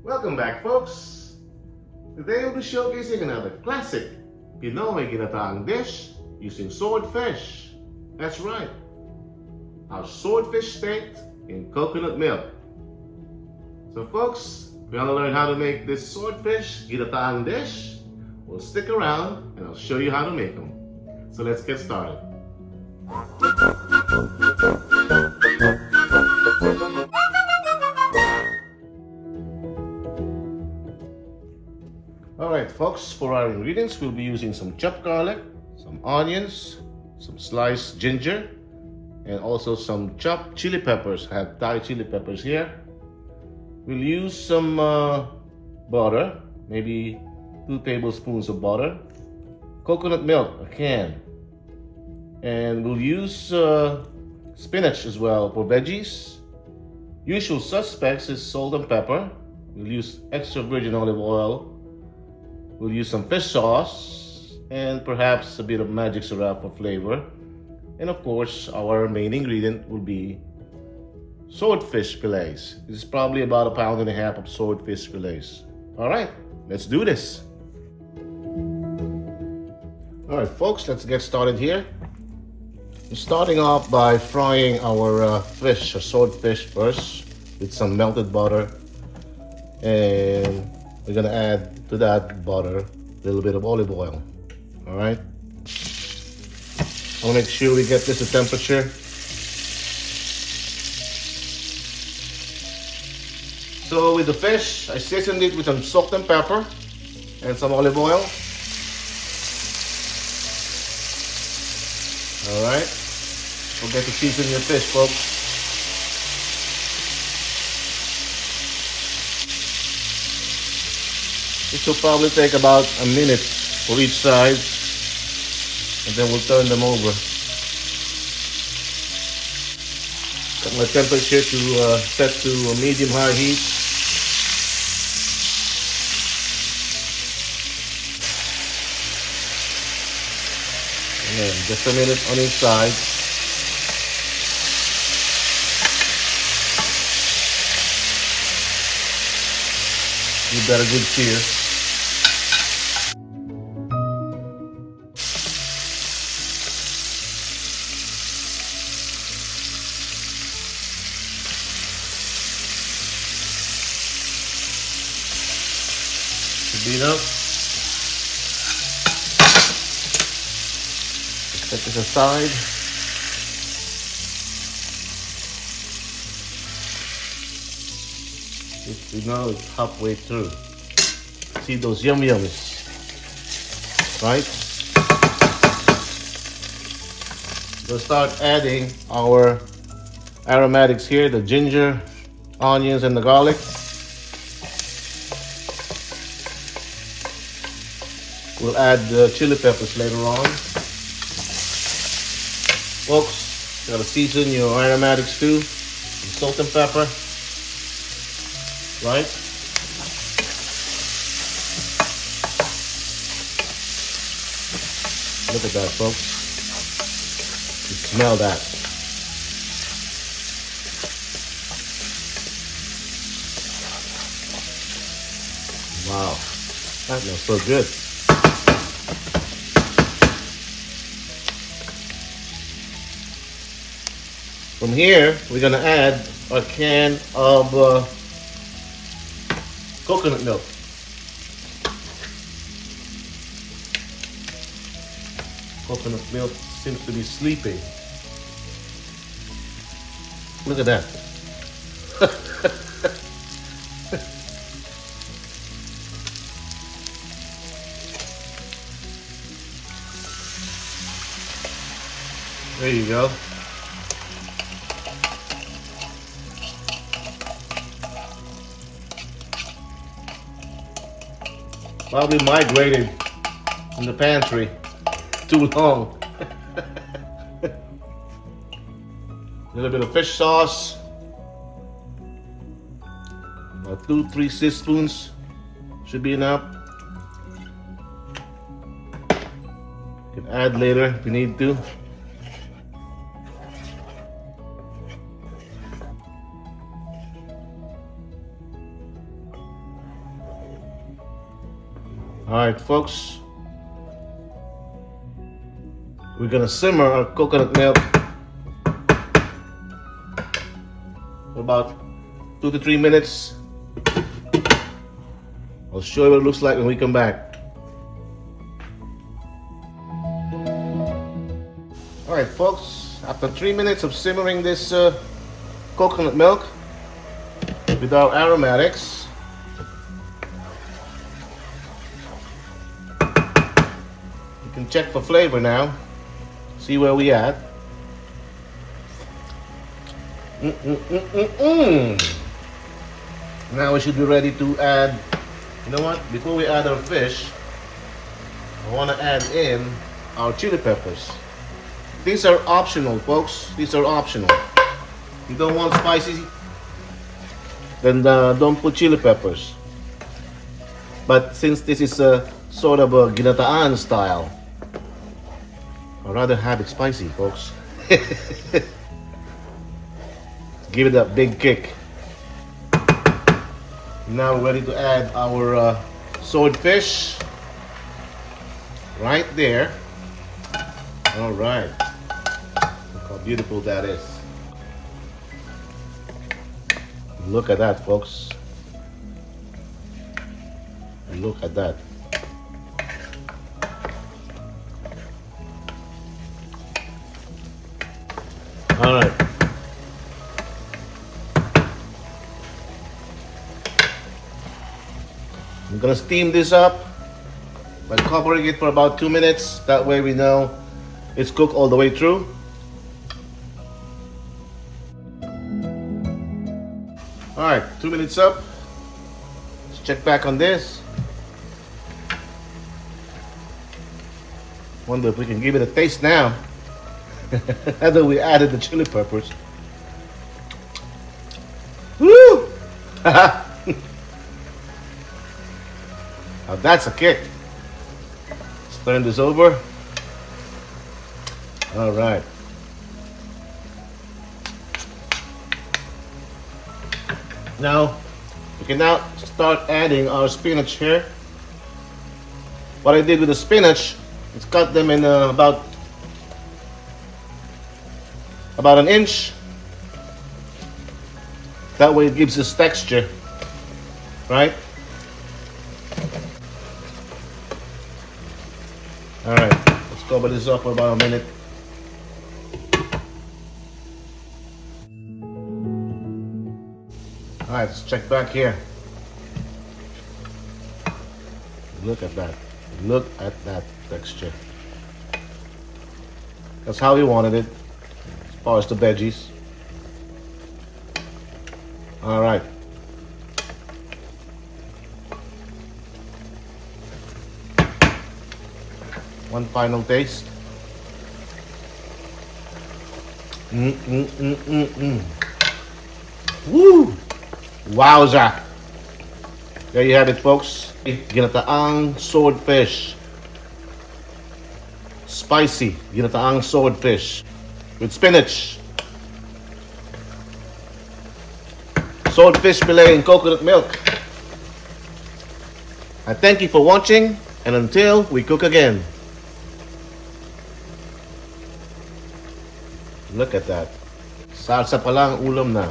Welcome back, folks. Today we'll be showcasing another classic Pinoy ginataang dish using swordfish. That's right, our swordfish steak in coconut milk. So folks, if you want to learn how to make this swordfish ginataang dish, well, stick around and I'll show you how to make them. So let's get started. Alright folks, for our ingredients, we'll be using some chopped garlic, some onions, some sliced ginger, and also some chopped chili peppers. I have Thai chili peppers here. We'll use some butter, maybe 2 tablespoons of butter, coconut milk, a can, and we'll use spinach as well for veggies. Usual suspects is salt and pepper. We'll use extra virgin olive oil. We'll use some fish sauce and perhaps a bit of magic syrup for flavor. And of course, our main ingredient will be swordfish fillets. This is probably about 1.5 pounds of swordfish fillets. All right, let's do this. All right, folks, let's get started here. We're starting off by frying our fish, or swordfish first, with some melted butter. And we're gonna add to that butter a little bit of olive oil. All right. I'll make sure we get this to temperature. So with the fish, I seasoned it with some salt and pepper and some olive oil. All right. Forget to season your fish, folks. This will probably take about a minute for each side, and then we'll turn them over. Got my temperature to set to a medium-high heat. And then just a minute on each side. Give that a good sear. Should be enough. Set this aside. You know it's halfway through. See those yum yums, right? We'll start adding our aromatics here, the ginger, onions, and the garlic. We'll add the chili peppers later on. Folks, you gotta season your aromatics too, with salt and pepper. Right? Look at that, folks. You smell that. Wow, that smells so good. From here, we're gonna add a can of coconut milk. Coconut milk seems to be sleeping. Look at that. There you go. Probably migrated in the pantry too long. A little bit of fish sauce, about 2-3 teaspoons should be enough. You can add later if you need to. Alright folks, we're gonna simmer our coconut milk for about 2 to 3 minutes. I'll show you what it looks like when we come back. Alright folks, after 3 minutes of simmering this coconut milk with our aromatics, you can check for flavor now. See where we at. Now we should be ready to add, you know what, before we add our fish, I want to add in our chili peppers. These are optional folks, these are optional. If you don't want spicy, then don't put chili peppers. But since this is a sort of a Ginataang style, I'd rather have it spicy folks. Give it a big kick. Now we're ready to add our swordfish right there. All right, look how beautiful that is. Look at that folks, look at that. All right, I'm gonna steam this up by covering it for about 2 minutes. That way we know it's cooked all the way through. All right, 2 minutes up. Let's check back on this. Wonder if we can give it a taste now. Now that we added the chili peppers. Woo! Now that's a kick. Let's turn this over. All right. Now, we can now start adding our spinach here. What I did with the spinach is cut them in about an inch. That way it gives us texture, right? All right, let's cover this up for about a minute. All right, let's check back here. Look at that. Look at that texture. That's how we wanted it, as far as the veggies. All right. One final taste. Woo! Wowza! There you have it, folks. Ginataang swordfish. Spicy ginataang swordfish with spinach, swordfish fillet, and coconut milk. I thank you for watching, and until we cook again. Look at that. Salsa pa lang, ulam na.